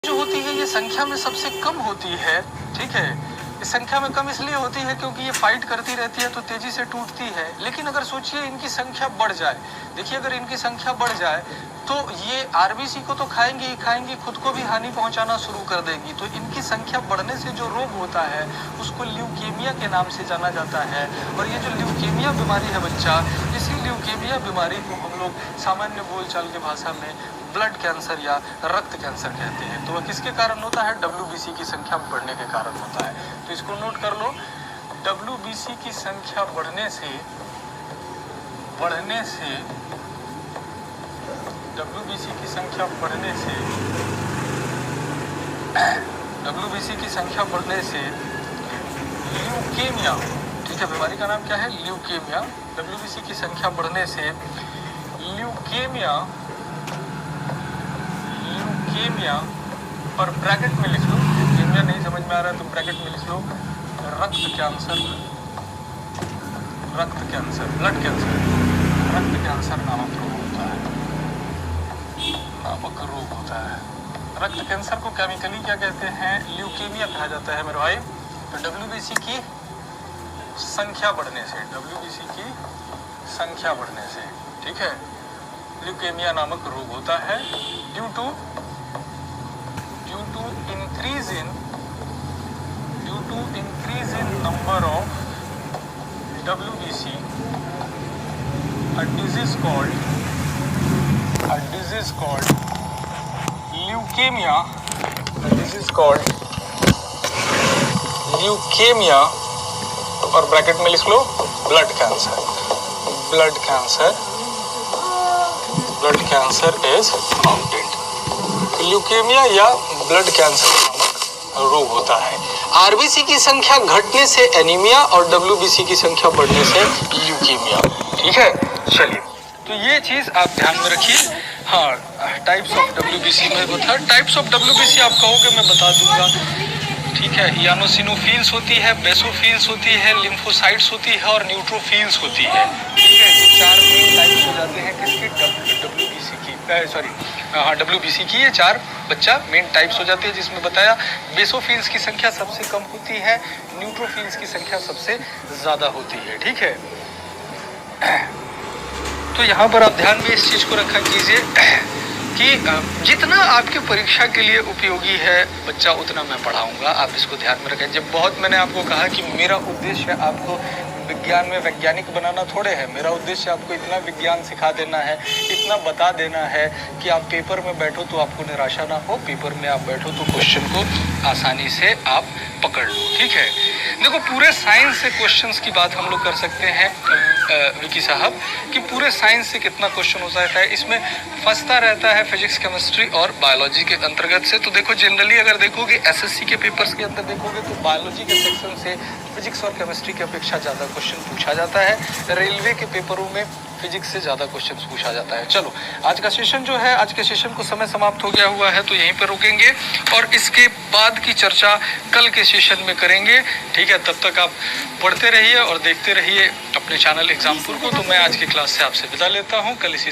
जो होती है ये संख्या में सबसे कम होती है, ठीक है। इस संख्या में कम इसलिए होती है क्योंकि ये फाइट करती रहती है तो तेजी से टूटती है। लेकिन अगर सोचिए इनकी संख्या बढ़ जाए, देखिए अगर इनकी संख्या बढ़ जाए तो ये आरबीसी को तो खाएंगी ही खाएंगी, खुद को भी हानि पहुंचाना शुरू कर देगी। तो इनकी संख्या बढ़ने से जो रोग होता है उसको ल्यूकेमिया के नाम से जाना जाता है। और ये जो ल्यूकेमिया बीमारी है बच्चा, इसी ल्यूकेमिया बीमारी को हम लोग सामान्य बोलचाल की भाषा में ब्लड कैंसर या रक्त कैंसर कहते हैं। तो वह किसके कारण होता है? डब्ल्यूबीसी की संख्या बढ़ने के कारण होता है। तो इसको नोट कर लो, डब्ल्यूबीसी की संख्या बढ़ने से डब्ल्यूबीसी की संख्या बढ़ने से ल्यूकेमिया, ठीक है, बीमारी का नाम क्या है? ल्यूकेमिया। डब्ल्यूबीसी की संख्या बढ़ने से ल्यूकेमिया और ब्रैकेट में लिख लो, ल्यूकेमिया नहीं समझ में आ रहा है तो ब्रैकेट में लिख लो रक्त कैंसर, ब्लड कैंसर नामक रोग होता है। रक्त कैंसर को केमिकली क्या कहते हैं? ल्यूकेमिया कहा जाता है मेरे भाई। तो डब्ल्यूबीसी की संख्या बढ़ने से, ठीक है, ल्यूकेमिया नामक रोग होता है। Due to increase in number of WBC, a disease called leukemia, और ब्रैकेट में लिख low blood cancer is founded. Leukaemia या ब्लड कैंसर नामक रोग होता है। आरबीसी की संख्या घटने से एनीमिया और डब्ल्यूबीसी की संख्या बढ़ने से ल्यूकेमिया, ठीक है। चलिए, तो ये चीज आप ध्यान में रखिए। हाँ, टाइप्स ऑफ डब्ल्यूबीसी में बता, टाइप्स ऑफ डब्ल्यूबीसी आप कहोगे मैं बता दूंगा, ठीक है। यानोसिनोफिल्स होती है, बेसोफिल्स होती है, लिम्फोसाइट्स होती है और न्यूट्रोफिल्स होती है, ठीक है। ये चार मेन टाइप्स हो जाते हैं किसकी? डब्ल्यूबीसी की, डब्ल्यूबीसी की ये चार बच्चा मेन टाइप्स हो जाती है, जिसमें बताया बेसोफिल्स की संख्या सबसे कम होती है, न्यूट्रोफिल्स की संख्या सबसे ज्यादा होती है, ठीक है। तो यहाँ पर आप ध्यान में इस चीज को रखा कीजिए कि जितना आपके परीक्षा के लिए उपयोगी है बच्चा उतना मैं पढ़ाऊंगा, आप इसको ध्यान में रखें। जब बहुत मैंने आपको कहा कि मेरा उद्देश्य आपको विज्ञान में वैज्ञानिक बनाना थोड़े है, मेरा उद्देश्य आपको इतना विज्ञान सिखा देना है, इतना बता देना है कि आप पेपर में बैठो तो आपको निराशा ना हो, पेपर में आप बैठो तो क्वेश्चन को आसानी से आप पकड़ लो, ठीक है। देखो, पूरे साइंस से क्वेश्चंस की बात हम लोग कर सकते हैं विकी साहब कि पूरे साइंस से कितना क्वेश्चन हो जाता है। इसमें फंसता रहता है फिजिक्स, केमिस्ट्री और बायोलॉजी के अंतर्गत से। तो देखो, जनरली अगर देखोगे एसएससी के पेपर्स के अंदर देखोगे तो बायोलॉजी के सेक्शन से फिजिक्स और केमिस्ट्री की अपेक्षा ज़्यादा क्वेश्चन पूछा जाता है। रेलवे के पेपरों में फिजिक्स से ज़्यादा क्वेश्चन पूछा जाता है। चलो, आज का सेशन जो है, आज के सेशन को समय समाप्त हो गया हुआ है तो यहीं पर रुकेंगे और इसके बाद की चर्चा कल के सेशन में करेंगे, ठीक है। तब तक आप पढ़ते रहिए और देखते रहिए अपने चैनल एग्जामपुर को। तो मैं आज की क्लास से आपसे विदा लेता हूँ, कल इसी